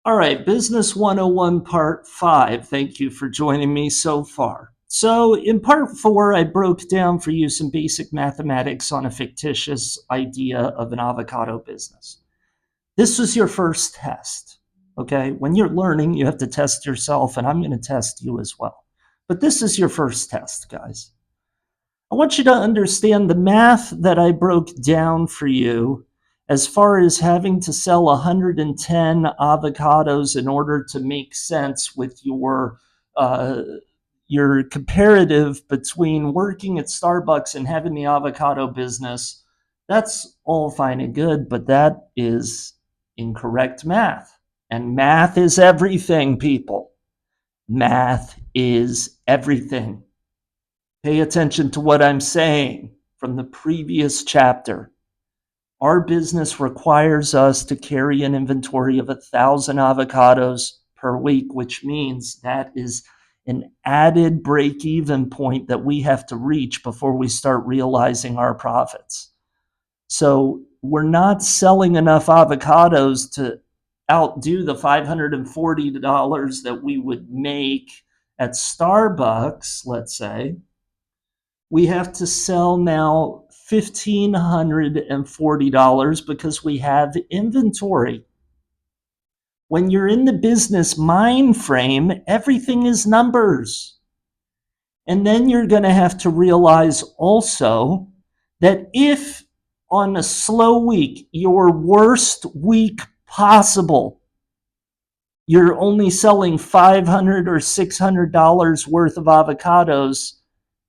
All right, Business 101 Part 5. Thank you for joining me so far. So, in Part 4, I broke down for you some basic mathematics on a fictitious idea of an avocado business. This was your first test. Okay, when you're learning, you have to test yourself, and I'm going to test you as well. But this is your first test, guys. I want you to understand the math that I broke down for you as far as having to sell 110 avocados in order to make sense with uh, your comparative between working at Starbucks and having the avocado business. That's all fine and good, but that is incorrect math. And math is everything, people. Math is everything. Pay attention to what I'm saying from the previous chapter. Our business requires us to carry an inventory of 1,000 avocados per week, which means that is an added break even point that we have to reach before we start realizing our profits. So we're not selling enough avocados to outdo the $540 that we would make at Starbucks, let's say. We have to sell now $1,540 because we have inventory. When you're in the business mind frame, everything is numbers. And then you're going to have to realize also that if on a slow week, your worst week possible, you're only selling $500 or $600 worth of avocados,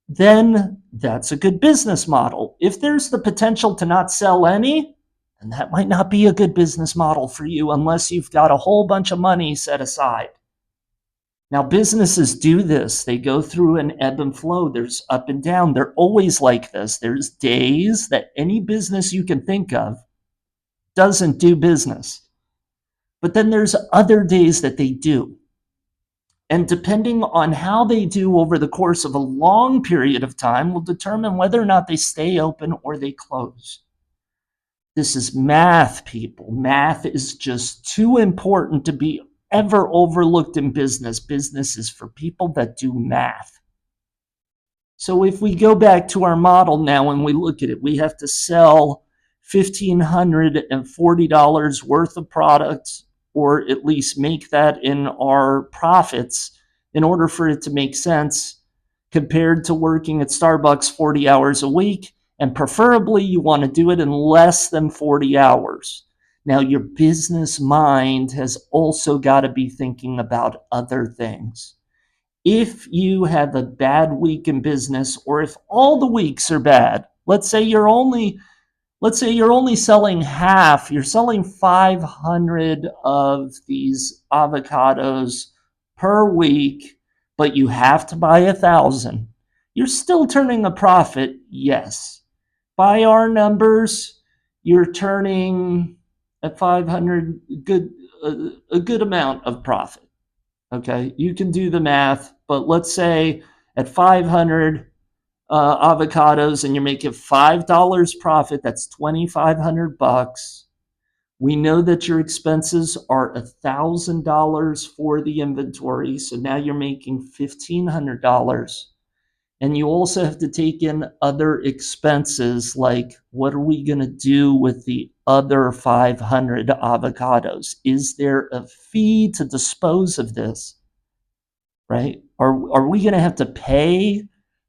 then that's a good business model. If there's the potential to not sell any, then that might not be a good business model for you unless you've got a whole bunch of money set aside. Now, businesses do this. They go through an ebb and flow. There's up and down. They're always like this. There's days that any business you can think of doesn't do business. But then there's other days that they do. And depending on how they do over the course of a long period of time will determine whether or not they stay open or they close. This is math, people. Math is just too important to be ever overlooked in business. Business is for people that do math. So if we go back to our model now and we look at it, we have to sell $1,540 worth of products, or at least make that in our profits in order for it to make sense, compared to working at Starbucks 40 hours a week. And preferably, you want to do it in less than 40 hours. Now, your business mind has also got to be thinking about other things. If you have a bad week in business, or if all the weeks are bad, let's say you're only selling half, you're selling 500 of these avocados per week, but you have to buy 1,000. You're still turning a profit, yes. By our numbers, you're turning at 500 a good amount of profit. Okay, you can do the math, but let's say at 500 avocados and you're making $5 profit, that's 2,500 bucks. We know that your expenses are $1,000 for the inventory, so now you're making $1,500. And you also have to take in other expenses, like what are we going to do with the other 500 avocados? Is there a fee to dispose of this? Right? Are we going to have to pay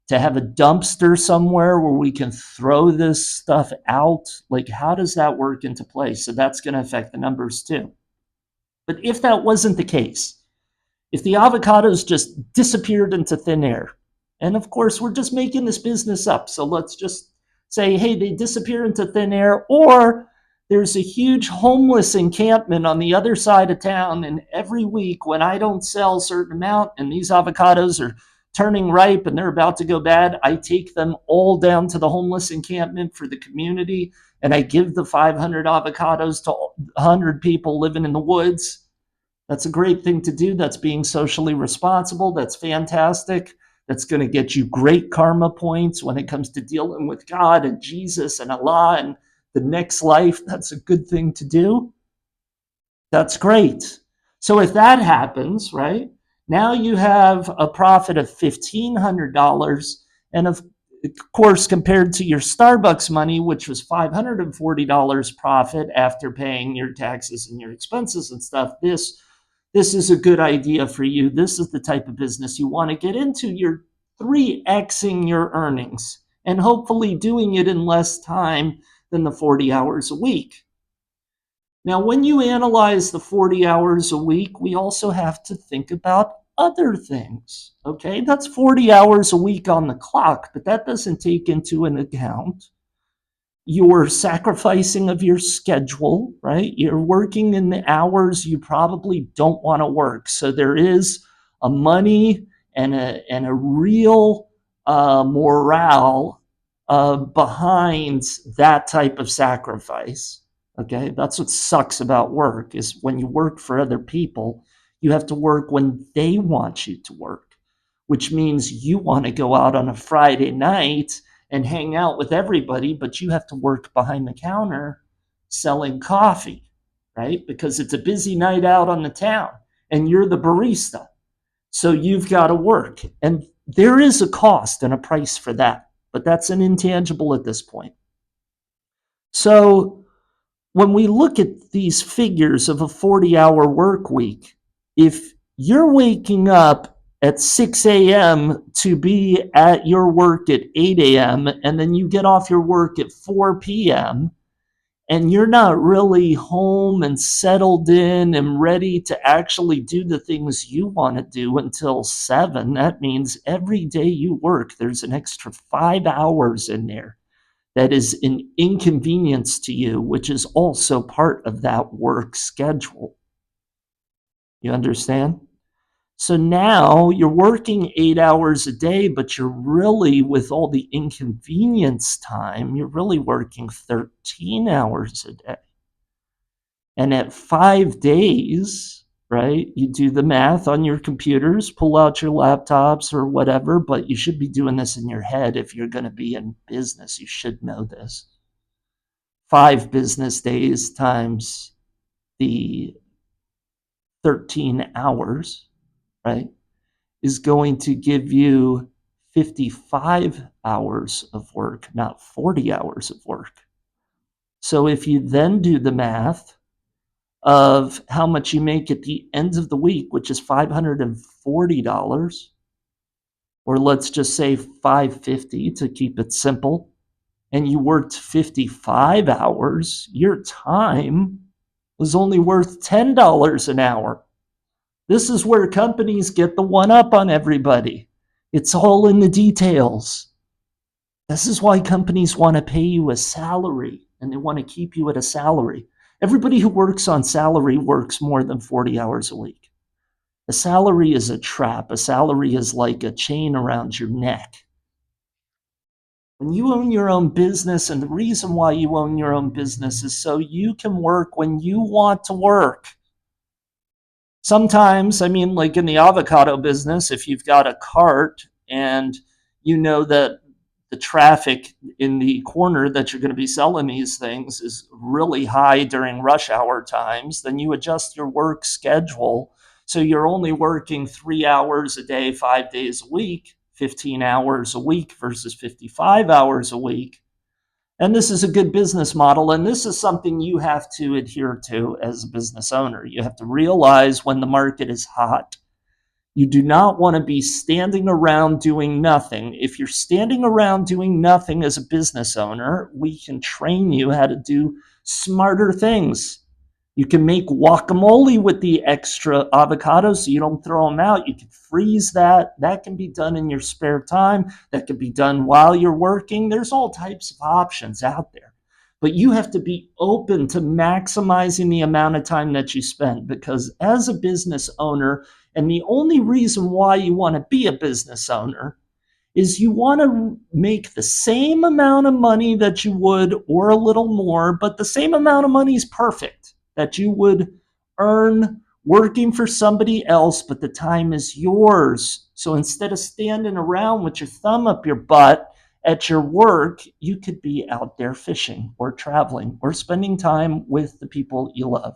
to have a dumpster somewhere where we can throw this stuff out? Like, how does that work into place? So that's going to affect the numbers too. But if that wasn't the case, if the avocados just disappeared into thin air, and of course, we're just making this business up. So let's just say, hey, they disappear into thin air, or there's a huge homeless encampment on the other side of town. And every week when I don't sell a certain amount and these avocados are turning ripe and they're about to go bad, I take them all down to the homeless encampment for the community. And I give the 500 avocados to 100 people living in the woods. That's a great thing to do. That's being socially responsible. That's fantastic. That's going to get you great karma points when it comes to dealing with God and Jesus and Allah and the next life. That's a good thing to do. That's great. So if that happens, right, now you have a profit of $1,500. And of course, compared to your Starbucks money, which was $540 profit after paying your taxes and your expenses and stuff, this is a good idea for you. This is the type of business you want to get into. You're 3xing your earnings and hopefully doing it in less time than the 40 hours a week. Now, when you analyze the 40 hours a week, we also have to think about other things. Okay, that's 40 hours a week on the clock, but that doesn't take into an account your sacrificing of your schedule, right? You're working in the hours you probably don't want to work. So there is a money and a real morale behind that type of sacrifice. Okay, that's what sucks about work is when you work for other people, you have to work when they want you to work, which means you want to go out on a Friday night and hang out with everybody, but you have to work behind the counter selling coffee, right? Because it's a busy night out on the town and you're the barista. So you've got to work. And there is a cost and a price for that, but that's an intangible at this point. So when we look at these figures of a 40-hour work week, if you're waking up at 6 a.m. to be at your work at 8 a.m., and then you get off your work at 4 p.m., and you're not really home and settled in and ready to actually do the things you want to do until 7, that means every day you work, there's an extra 5 hours in there that is an inconvenience to you, which is also part of that work schedule. You understand? So now you're working 8 hours a day, but you're really, with all the inconvenience time, you're really working 13 hours a day. And at 5 days, right, you do the math on your computers, pull out your laptops or whatever, but you should be doing this in your head if you're going to be in business. You should know this. 5 business days times the 13 hours, right, is going to give you 55 hours of work, not 40 hours of work. So if you then do the math of how much you make at the end of the week, which is $540, or let's just say $550 to keep it simple, and you worked 55 hours, your time was only worth $10 an hour. This is where companies get the one up on everybody. It's all in the details. This is why companies want to pay you a salary and they want to keep you at a salary. Everybody who works on salary works more than 40 hours a week. A salary is a trap. A salary is like a chain around your neck. When you own your own business, and the reason why you own your own business is so you can work when you want to work. Sometimes, I mean, like in the avocado business, if you've got a cart and you know that the traffic in the corner that you're going to be selling these things is really high during rush hour times, then you adjust your work schedule so you're only working 3 hours a day, 5 days a week, 15 hours a week versus 55 hours a week. And this is a good business model. And this is something you have to adhere to as a business owner. You have to realize when the market is hot. You do not want to be standing around doing nothing. If you're standing around doing nothing as a business owner, we can train you how to do smarter things. You can make guacamole with the extra avocados so you don't throw them out. You can freeze that. That can be done in your spare time. That can be done while you're working. There's all types of options out there. But you have to be open to maximizing the amount of time that you spend, because as a business owner, and the only reason why you want to be a business owner is you want to make the same amount of money that you would, or a little more, but the same amount of money is perfect that you would earn working for somebody else, but the time is yours. So instead of standing around with your thumb up your butt at your work, you could be out there fishing or traveling or spending time with the people you love.